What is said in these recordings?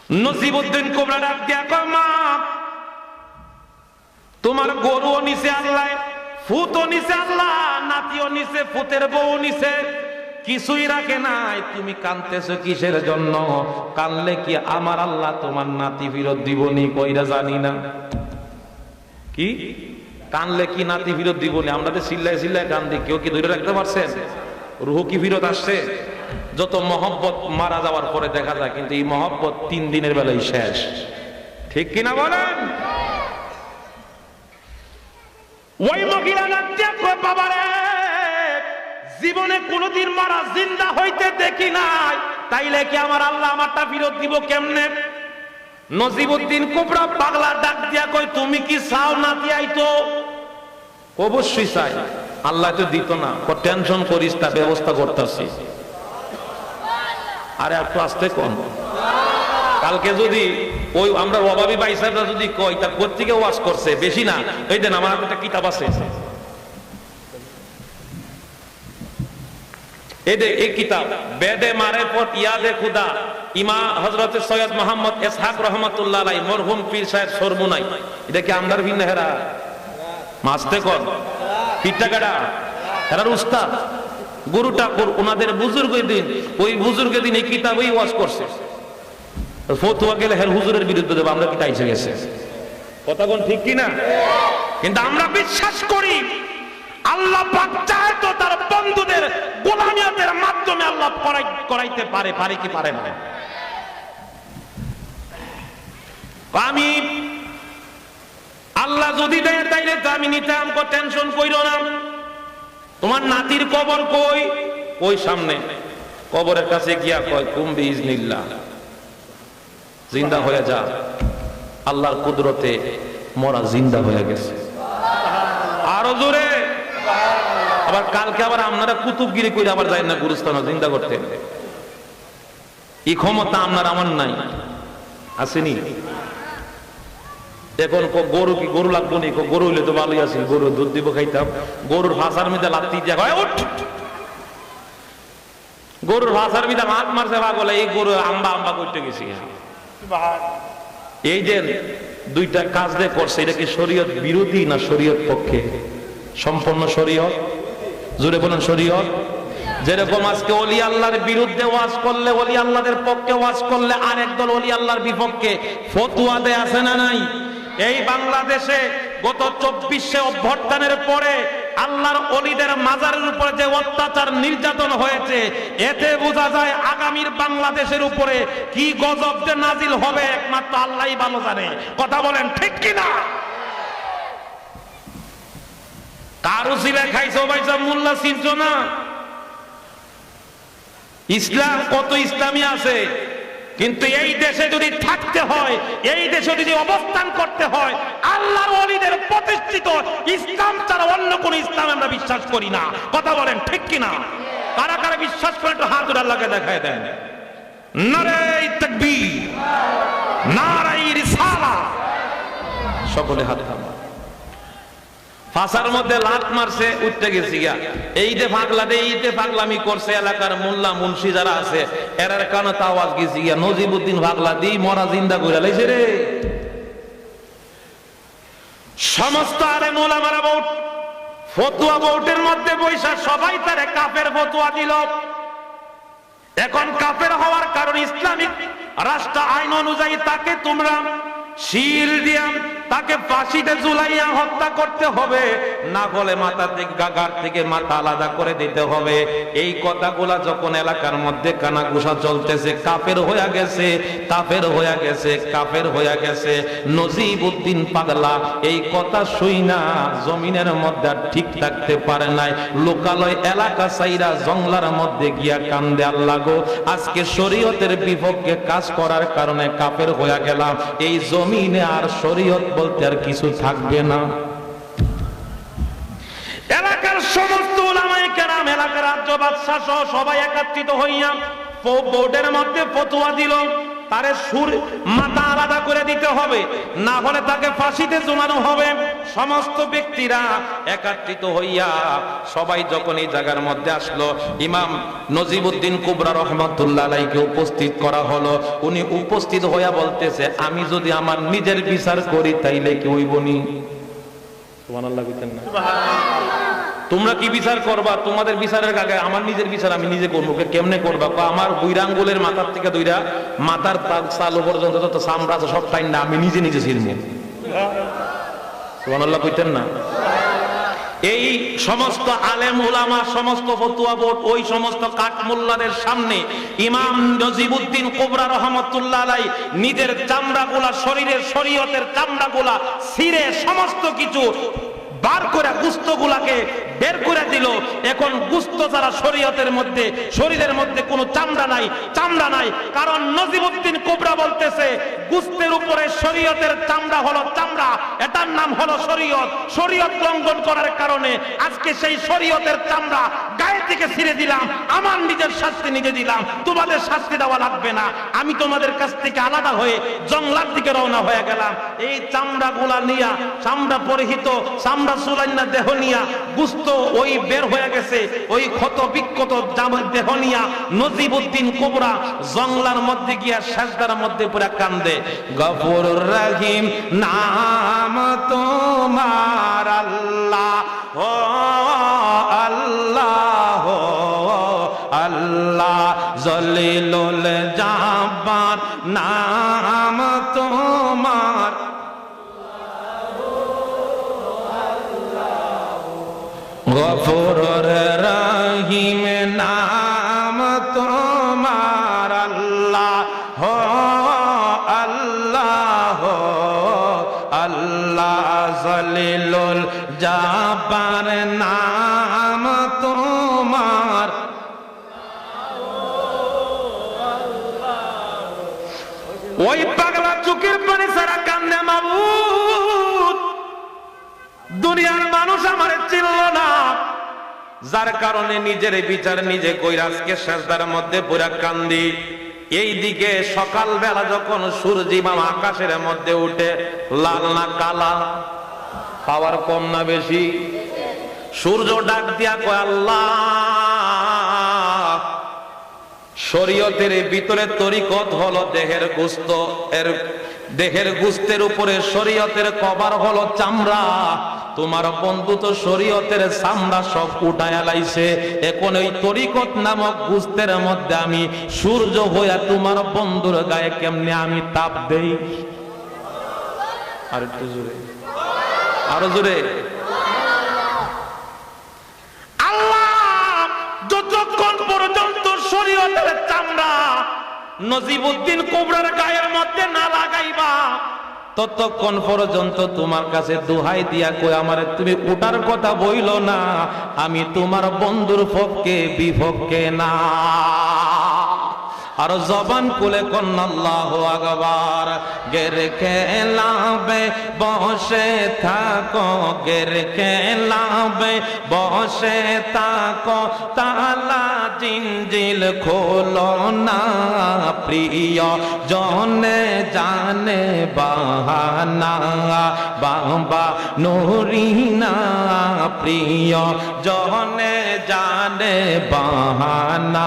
নসিবউদ্দিন cobra ডাক দিয়া কয়, মা তোমার গরুও নিছে আল্লাহ, ফুতও নিছে আল্লাহ, নাতিও নিছে, ফুতের বউ নিছে, কিছুই রাখে নাই। তুমি কাঁদতেছো কিসের জন্য? কানলে কি আমার আল্লাহ তোমার নাতি ফিরত দিবনি? কইরা জানি না। কি কানলে কি নাতি ফিরত দিবনি? আমরা তো চিল্লায় চিল্লায় কান্দি, কেউ কি ধরে রাখতে পারছেন? রুহ কি ফিরত আসছে? যত মহব্বত মারা যাওয়ার পরে দেখা যায়, কিন্তু এই মহব্বত 3 দিনের বেলায় শেষ। ঠিক কিনা বলেন? ওই মহিলা নাচতে কয়, বাবারে জীবনে কোনদিন মারা জিন্দা হইতে দেখি নাই, তাইলে কি আমার আল্লাহ আমারটা ফিরত দিব কেমনে? নসিবউদ্দিন কোবরা পাগলা ডাক দিয়া কয়, তুমি কি চাও নাতি আইতো? অবশ্যই চাই। আল্লাহ তো দিত না, টেনশন করিস, তা ব্যবস্থা করতেছি। আরে একটু আসতে কোন, কালকে যদি ওই আমরা অভাবী ভাই সাহেবরা যদি কয় তার পত্রিকা ওয়াজ করছে বেশি না, এই দেন আমার একটা কিতাব আছে, এই কিতাব বেদে মারেফত ইয়াদে খুদা, ইমাম হযরত সৈয়দ মোহাম্মদ ইসহাক রহমাতুল্লাহ আলাইহি, মরহুম পীর সাহেব সরমুনাই। এটা কি আমদার ভিন্ন হেরা মাসতে কোন পিটাগাড়া হেরার উস্তাদ গুরুটা ওনাদের বুজুর্গের দিন, ওই বুজুর্গের দিন এই কিতাবই ওয়াজ করছে। ফতোয়া গেলে হের হুজুরের বিরুদ্ধে দেব, আমরা কি তাইছে গেছে? কথা কোন ঠিক কি না? কিন্তু আমরা বিশ্বাস করি আল্লাহ পাক চায় তো তার বন্ধুদের গোলামিয়াতের মাধ্যমে আল্লাহ করাইতে পারে। পারে কি পারে না? আমি আল্লাহ যদি দেয় তাইলে তো আমি নিতাম, কো টেনশন কইরো না। তোমার নাতির কবর কই? ওই সামনে। কবরের কাছে গিয়া কয়, কুম বিইজনিল্লাহ, জিন্দা হয়ে যা। আল্লাহর কুদরতে মরা জিন্দা হয়ে গেছে। আরো জোরে। আবার কালকে আবার আপনারা কুতুবগিরি কইরা আবার যায় না গুরুস্থান জিন্দা করতে। এই ক্ষমতা আপনার আমার নাই, আসেনি। এখন গরু কি গরু লাগবো নি? গরু হইলে তো ভালোই আছে, গরু দুধ দিব খাইতাম। গরুর ভাষার মধ্যে লাত্তি দিয়া হয়, উঠ। গরুর ভাষার মধ্যে হাত মারছে পাগল, এই গরু আম্বা আম্বা করতে গেছি। এই যে দুইটা কাজ দিয়ে করছে, এটা কি শরীয়ত বিরোধী না শরীয়ত পক্ষে? সম্পূর্ণ শরীয়ত। জোরে বলেন শরীয়ত। যেরকম আজকে ওলি আল্লাহর বিরুদ্ধে ওয়াজ করলে, ওলি আল্লাহদের পক্ষে ওয়াজ করলে আরেক দল ওলি আল্লাহর বিপক্ষে ফতোয়া দেয়, আছে না নাই? এই বাংলাদেশে গত 24শে অভ্যুত্থানের পরে আল্লাহর ওলিদের মাজারের উপরে যে অত্যাচার নির্যাতন হয়েছে, এতে বোঝা যায় আগামীর বাংলাদেশের উপরে কি গজব যে নাজিল হবে একমাত্র আল্লাহই ভালো জানে। কথা বলেন ঠিক কিনা? কারো সিলে খাইছো ভাইসা মোল্লা চিনছো না? ইসলাম কত ইসলামী আছে, কিন্তু এই দেশে যদি থাকতে হয়, এই দেশে যদি অবস্থান করতে হয়, আল্লাহর ওলিদের প্রতিষ্ঠিত ইসলাম ছাড়া অন্য কোন ইসলাম আমরা বিশ্বাস করি না। কথা বলেন ঠিক কিনা? কারা কারা বিশ্বাস করেন একটু হাত আল্লাহকে দেখায় দেন। নারে তাকবীর, নারে রিসালাত। সকলে হাত থামান। ফাঁসার মধ্যে লাত মারছে, উঠতে গেছি গিয়া। এই যে পাগলাতে এই যে পাগলামি করছে এলাকার মোল্লা মুন্সি যারা আছে, এরার কানে আওয়াজ গেছি গিয়া, নজিবউদ্দিন পাগলা দি মরা জিন্দা কইরা লাইছে রে। সমস্ত আলেম ওলামারা বোর্ড ফতোয়া বোর্ডের মধ্যে বৈশা সবাই তারে কাফের ফতোয়া দিল। এখন কাফের হওয়ার কারণ ইসলামিক রাষ্ট্র আইন অনুযায়ী তাকে তোমরা শিল দিয়া তাকে ফাঁসিতে ঝুলাইয়া হত্যা করতে হবে, না হলে মাথা থেকে গাগার থেকে মাথা আলাদা করে দিতে হবে। এই কথাগুলা যখন এলাকার মধ্যে কানাঘুষা চলতেছে, কাফের হয়ে গেছে, কাফের হয়ে গেছে, কাফের হয়ে গেছে। নজিবউদ্দিন পাগলা এই কথা শুইনা জমিনের মধ্যে ঠিক থাকতে পারে নাই। লোকালয় এলাকা সাইরা জঙ্গলার মধ্যে গিয়া কান্দে, আল্লাহ গো, আজকে শরীয়তের বিপক্ষে কাজ করার কারণে কাফের হয়ে গেলাম। এই জমিনে আর শরীয়ত বলতে আর কিছু থাকবে না। এলাকার সমস্ত উলামায়ে কেরাম, এলাকার রাজ্য বাদশাহ সহ সবাই একত্রিত হইয়া বোর্ডের মধ্যে ফতোয়া দিল, তারে সুর মাথা আলাদা করে দিতে হবে, না হলে তাকে ফাঁসিতে ঝুলানো হবে। সমস্ত ব্যক্তিরা একত্রিত হইয়া সবাই যখন এই জায়গার মধ্যে আসলো, ইমাম নজিবউদ্দিন কুবরা রহমাতুল্লাহ আলাইহিকে উপস্থিত করা হলো। উনি উপস্থিত হইয়া বলতেছে, আমি যদি আমার নিজের বিচার করি তাইলে কি হইবনি? সুবহানাল্লাহ কইতেন না? তোমরা কি বিচার করবা? তোমাদের বিচারের আগে আমার নিজের বিচার আমি নিজে করবো। কেমনে করবা? আমার বুইরা আঙ্গুলের মাথার থেকে দুইরা মাথার চালু পর্যন্ত যত চামড়া আছে সব টাইম না আমি নিজে নিজে ছিলবো। সুবহানাল্লাহ কইতেন না? এই সমস্ত আলেম উলামা, সমস্ত ফতোয়া বোর্ড, ওই সমস্ত কাঠমোল্লাদের সামনে ইমাম নজিবউদ্দিন কুবরা রহমাতুল্লাহ আলাইহি নিজের চামড়াগুলা, শরীরের শরীয়তের চামড়াগুলা ছিঁড়ে সমস্ত কিছু বার করে গোশতগুলাকে বের করে দিল। এখন গোশত যারা শরীয়তের মধ্যে, শরীরের মধ্যে কোনো চামড়া নাই, চামড়া নাই। কারণ নজিবউদ্দিন কুবরা বলতেছে গোশতের উপরে শরীয়তের চামড়া হলো চামড়া, এটার নাম হলো শরীয়ত। শরীয়ত লঙ্ঘন করার কারণে আজকে সেই শরীয়তের চামড়া গায়ে থেকে ছিঁড়ে দিলাম, আমার নিজের শাস্তি নিজে দিলাম, তোমাদের শাস্তি দেওয়া লাগবে না। আমি তোমাদের কাছ থেকে আলাদা হয়ে জঙ্গলার দিকে রওনা হয়ে গেলাম। এই চামড়াগুলা নিয়া, চামড়া পরিহিত, চামড়া সুলাইনা দেহ নিয়া, গোশত ওই বের হয়ে গেছে, ওই ক্ষত বিক্ষত দেহ নিয়া নজিবউদ্দিন কুবরা জঙ্গলার মধ্যে গিয়া সাজদার মধ্যে পুরা কান্দে। গফুর রহিম নাম তোমার আল্লাহ, ও আল্লাহ, ও আল্লাহ, জলিলুল জাব্বার নাম তোমার, গফুর রহিম নাম তোমার আল্লাহ, হো আল্লাহ, হো আল্লাহ, জলিলুল জাব্বার নাম তোমার। ওই পাগলা চোখের পানি সারা কান্দে, মাবুদ দুনিয়ার মানুষ আমারে চিনল না, যার কারণে নিজের বিচার নিজে কইরা আজকে সাজদার মধ্যে পুরা কান্দি। এইদিকে সকাল বেলা যখন সূর্যি মামা আকাশের মধ্যে উঠে, লাল না কালা, পাওয়ার কম না বেশি, সূর্য ডাক দিয়া কয়, আল্লাহ শরীয়তের ভিতরে তরিকত হলো দেহের গোশত, এর দেহের গোশতের উপরে শরীয়তের কভার হলো চামড়া। তোমার বন্ধু তো শরীয়তের চামড়া সব উঠায়া লাইছে, এখন ওই তরিকত নামক গোশতের মধ্যে আমি সূর্য হইয়া তোমার বন্ধুর গায়ে কেমনে আমি তাপ দেই? আর একটু জোরে, আরো জোরে। আল্লাহ যতক্ষণ পর্যন্ত শরীয়তের চামড়া নজিবউদ্দিন কুবরার গায়ের মধ্যে না লাগাইবা, ততক্ষণ পর্যন্ত তোমার কাছে দোহাই দিয়া কই আমারে তুমি উঠার কথা বইল না, আমি তোমার বন্ধুর পক্ষে বিপক্ষে না। আর জবান খুলে কন্না আল্লাহু আকবার। গের খেলাবে বসে থাকো, গের খেলাবে বসে থাকো, তালা জিঞ্জিল খোলো না, প্রিয় জনে জানে বাহানা, বাবা নুরিনা প্রিয় জনে জানে বাহানা।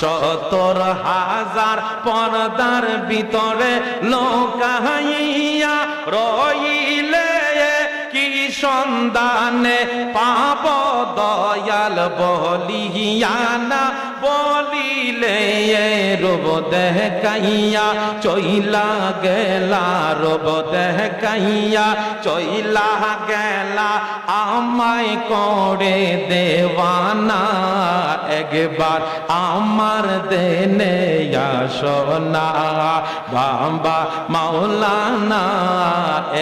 ৭০,০০০ পর্দার ভিতরে লোকাইয়া রইলে কি সন্ধানে পাব দয়াল বলিয়ানা, বলিলে রূপ দেখাইয়া চইলা গেলা, রূপ দেখাইয়া চইলা গেলা, আমায় করে দেওয়ানা, একবার আমার দেনে আসো না বাবা মাওলানা,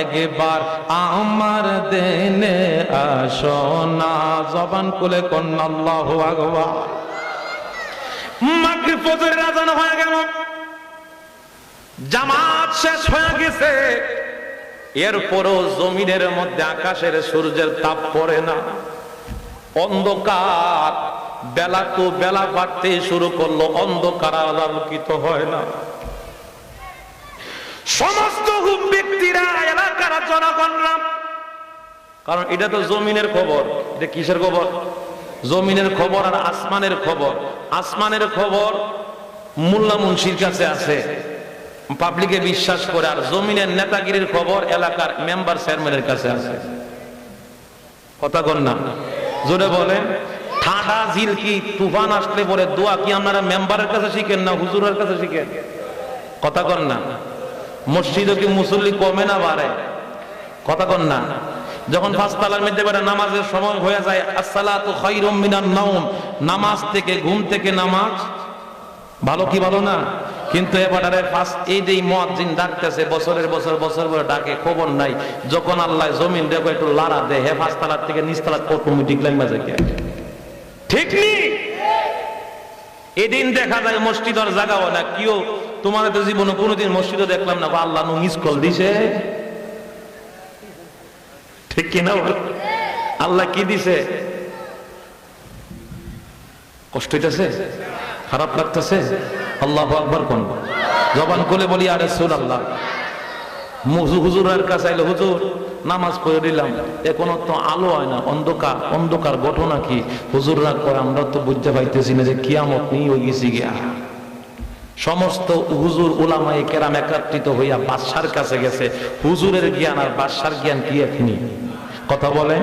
একবার আমার দেনে আসো না। জবান খুলে কন্না আল্লাহু আকবার। মাগরিব ফজরের আযান হয়ে গেল, জামাত শেষ হয়ে গেছে, এরপরও জমিনের মধ্যে আকাশের সূর্যের তাপ পড়ে না, অন্ধকার। বেলা তো বেলা বাড়তে শুরু করলো, অন্ধকার আলোকিত হয় না। সমস্ত ব্যক্তিরা, এলাকার জনগণরা, কারণ এটা তো জমিনের খবর, এটা কিসের খবর? জমিনের খবর আর আসমানের খবর। আসমানের খবর মোল্লা মুন্সির কাছে আছে, পাবলিকে বিশ্বাস করে, আর জমিনের নেতাগিরির খবর এলাকার মেম্বার চেয়ারম্যানের কাছে আছে। কথা কন না, জোরে বলেন। ঠাডা ঝিলকি তুফান আসলে পরে দোয়া কি আপনারা মেম্বারের কাছে শিখেন না হুজুরের কাছে শিখেন? কথা কন না। মসজিদে কি মুসল্লি কমে না বাড়ে? কথা কন না। যখন পাঁচতলার মধ্যে বেড়ে নামাজের সময় হয়ে যায়, আসসালাতু খায়রুম মিনান নাওম, নামাজ থেকে, ঘুম থেকে নামাজ ভালো কি ভালো না? কিন্তু এবারে ফার্স্ট এই যে মুয়াজ্জিন ডাকতেছে, বছরের বছর বছর বছর ডাকে, খবর নাই। যখন আল্লাহ জমিন দেখো একটু লাড়া দেয়, হে পাঁচতলার থেকে নিচতলার অটোমেটিক লাইন বাজে কে? ঠিক নি? এদিন দেখা যায় মসজিদের জায়গাও না কেউ। তোমাদের তো জীবনে কোনোদিন মসজিদে দেখলাম না আল্লাহ নু মিস কল দিছে, ঠিক কিনা? আল্লাহ কি দিছে? কষ্ট হইতেছে, খারাপ লাগতেছে, আল্লাহু আকবার কোন জবান খুলে বলি আর রাসূলুল্লাহ। হুজুরের কাছে আইলে, হুজুর নামাজ পড়ে দিলাম, এখনো তো আলো হয় না, অন্ধকার। অন্ধকার ঘটনা কি? হুজুররা কয় আমরা তো বুঝতে পাইতেছি না যে কিয়ামত নিয়ে হয়ে গেছি গিয়া। সমস্ত হুজুর উলামায়ে কেরাম একত্রিত হইয়া বাদশার কাছে গেছে। হুজুরের জ্ঞান আর বাদশার জ্ঞান কি এখনি? কথা বলেন।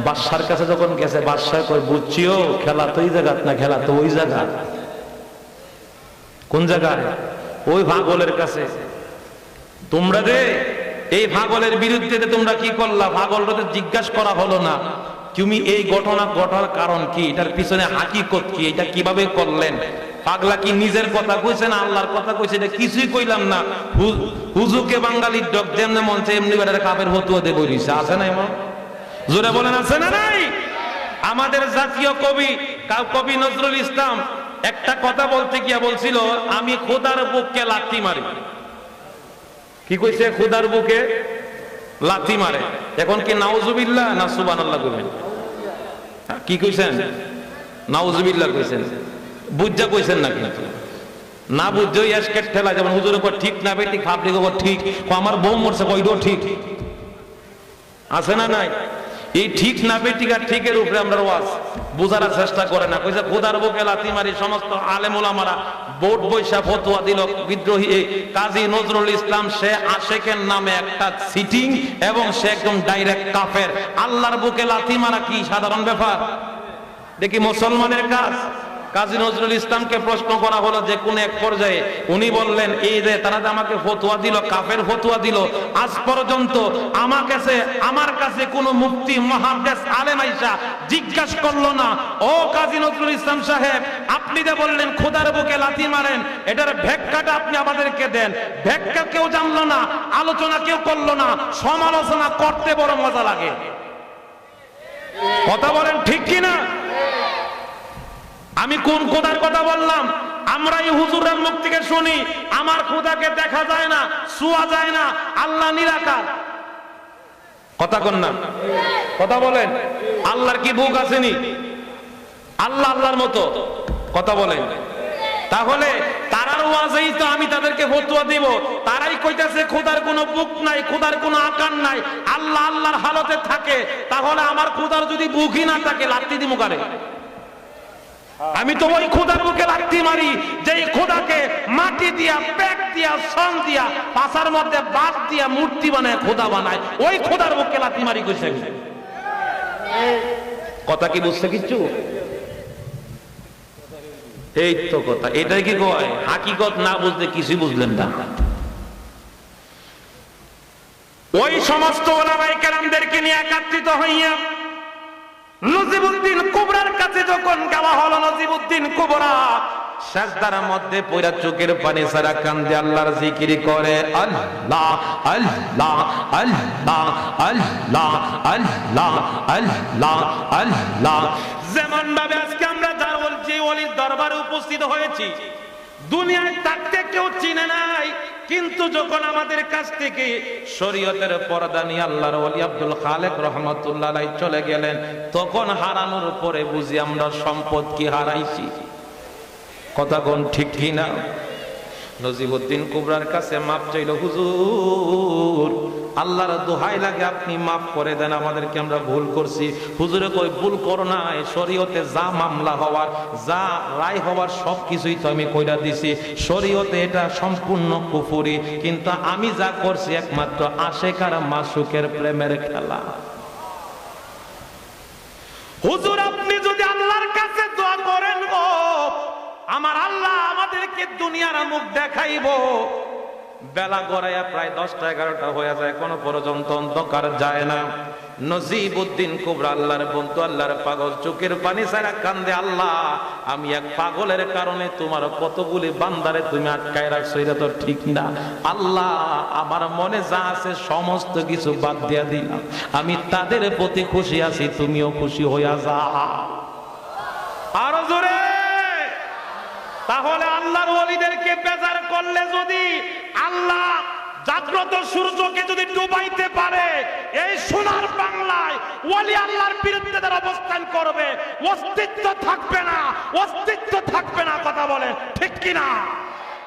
বাদশার কাছে যখন গেছে, বাদশাহ কয় বুঝছিও খেলা তো এই জায়গা না, খেলা তো ওই জায়গা। কোন জায়গায়? ওই পাগলের কাছে। তোমরা যে এই পাগলের বিরুদ্ধে তোমরা কি করলা? পাগলটাতে জিজ্ঞাসা করা হলো না তুমি এই ঘটনা ঘটার কারণ কি, এটার পিছনে হাকিকত কি, এটা কিভাবে করলেন? পাগলা কি নিজের কথা কইছে না আল্লাহর কথা কইছে? এটা কিছুই কইলাম না। হুজুকে বাঙালির ডক যেমনে মন চায় এমনি বেটার কাপের ফতুয়া দিয়ে বইছে। আছে না এমন? জোরে বলেন, আছে না নাই? আমাদের জাতীয় কবি নজরুল ইসলাম একটা কথা বলতে গিয়া বলছিল, আমি খোদার বুককে লাথি মারি। কি কইছে? খোদার বুকে লাথি মারে। এখন কি নাউজুবিল্লাহ না সুবহানাল্লাহ কইবেন? কি কইছেন? নাউজুবিল্লাহ কইছেন। বুঝা কইছেন না, কিন্তু না বুঝই এসকেট ঠেলা। যেমন হুজুরের উপর ঠিক না বেটি, পাবলিক উপর ঠিক, আমার বউ মরছে কইডো ঠিক। আছে না নাই? এই ঠিক না বেটিকা ঠিকের উপরে আমরা ওয়াজ বোঝার চেষ্টা করে না। কইছে খোদার বুকে লাথি মারি। সমস্ত আলেম ওলামারা বোর্ড বৈশা ফতোয়া দিল। বিদ্রোহী কাজী নজরুল ইসলাম সে আশেকের নামে একটা সিটিং, এবং সে একদম ডাইরেক্ট কাফের। আল্লাহর বুকে লাথি মারা কি সাধারণ ব্যাপার? দেখি মুসলমানের কাজ। কাজী নজরুল ইসলামকে প্রশ্ন করা হলো যে কোন এক পর্যায়ে, উনি বললেন এই যে তারা আমাকে ফতোয়া দিল, কাফের ফতোয়া দিল, আজ পর্যন্ত আমার কাছে কোন মুফতি মুহাদ্দিস আলেম আইসা জিজ্ঞাসা করলো না, ও কাজী নজরুল ইসলাম সাহেব আপনি যে বললেন খোদার বুকে লাথি মারেন, এটার ব্যাখ্যাটা আপনি আমাদেরকে দেন। ব্যাখ্যা কেউ জানলো না, আলোচনা কেউ করলো না, সমালোচনা করতে বড় মজা লাগে। কথা বলেন ঠিক কিনা? আমি কোন খোদার কথা বললাম? আমরা এই হুজুরের মুখ থেকে শুনি আমার খোদাকে দেখা যায় না, ছোঁয়া যায় না, আল্লাহ নিরাকার। কথা কন না, কথা বলেন। আল্লাহর কি বুক আসেনি? আল্লাহ আল্লাহর মতো। কথা বলেন। তাহলে তারার ওয়াজেই তো আমি তাদেরকে ফতোয়া দিব। তারাই কইতাছে খোদার কোনো বুক নাই, খোদার কোনো আকার নাই, আল্লাহ আল্লাহর হালতে থাকে। তাহলে আমার খোদার যদি বুকই না থাকে, লাত্তি দিমু কারে? আমি তো ওই খোদার বুকে লাথি মারি যেই খোদাকে মাটি দিয়া, পেট দিয়া, সন দিয়া, পাছার মধ্যে বাদ দিয়া মূর্তি বানায় খোদা বানায়, ওই খোদার বুকে লাথি মারি কইছে। কথা কি বুঝছে কিচ্ছু? এই তো কথা। এটাই কি কয় হাকিকত না বুঝলে কিছুই বুঝলেন না। ওই সমস্ত ওলামায়ে কেরামদেরকে নিয়ে একত্রিত হইয়া নজিবউদ্দিন কুবরার কাছে যখন গাওয়া হলো, নজিবউদ্দিন কুবরা সাজদার মধ্যে পড়া চোখের পানি সারা কান্দে আল্লাহর জিকির করে, আল্লাহ আল্লাহ আল্লাহ আল্লাহ আল্লাহ আল্লাহ আল্লাহ। যেমন ভাবে আজকে আমরা যার বলছি ওলির দরবারে উপস্থিত হয়েছি, দুনিয়ায় তাকে কেউ চিনে নাই, কিন্তু যখন আমাদের কাছ থেকে শরীয়তের পর্দা নিয়ে আল্লাহর ওলি আব্দুল খালেক রহমাতুল্লাহ আলাইহি চলে গেলেন, তখন হারানোর পরে বুঝি আমরা সম্পদ কি হারাইছি। কথা কোন ঠিক কি না? নজিবউদ্দিন কুবরার কাছে মাপ চাইল, হুজুর আল্লাহর দোহাই লাগে আপনি মাফ করে দেন, আমাদেরকে আমরা ভুল করছি। হুজুরে কই ভুল করো না, শরীয়তে যা মামলা হওয়ার যা রায় হওয়ার সব কিছুই তো আমি কইরা দিছি, শরীয়তে এটা সম্পূর্ণ কুফরি, কিন্তু আমি যা করছি একমাত্র আশেক আর মাসুকের প্রেমের খেলা। হুজুর আপনি যদি আল্লাহর কাছে দোয়া করেন গো, আমার আল্লাহ আমাদেরকে দুনিয়ার মুখ দেখাইবো, বেলা গড়াইয়া প্রায় 10টা 11টা হয়ে যায়, কোনো পর্যন্ত অন্ধকার যায় না। নজিবউদ্দিন কুবরা আল্লাহর বন্ধু, আল্লাহর পাগল, চোখের পানি ছাড়া কান্দে, আল্লাহ আমি এক পাগলের কারণে তোমার কতগুলি বান্দারে তুমি আটকায় রাখছো, এটা তো ঠিক না। আল্লাহ আমার মনে যা আছে সমস্ত কিছু বাদ দিয়া দিলাম, আমি তাদের প্রতি খুশি আছি, তুমিও খুশি হইয়া যাও। আরো জোরে। তাহলে আল্লাহর ওলিদেরকে বেজার করলে যদি আল্লাহ জাগ্রত সূর্যকে যদি ডুবাইতে পারে, এই সোনার বাংলায় ওলি আল্লাহর বিরুদ্ধে যারা অবস্থান করবে অস্তিত্ব থাকবে না, অস্তিত্ব থাকবে না। কথা বলে ঠিক কিনা?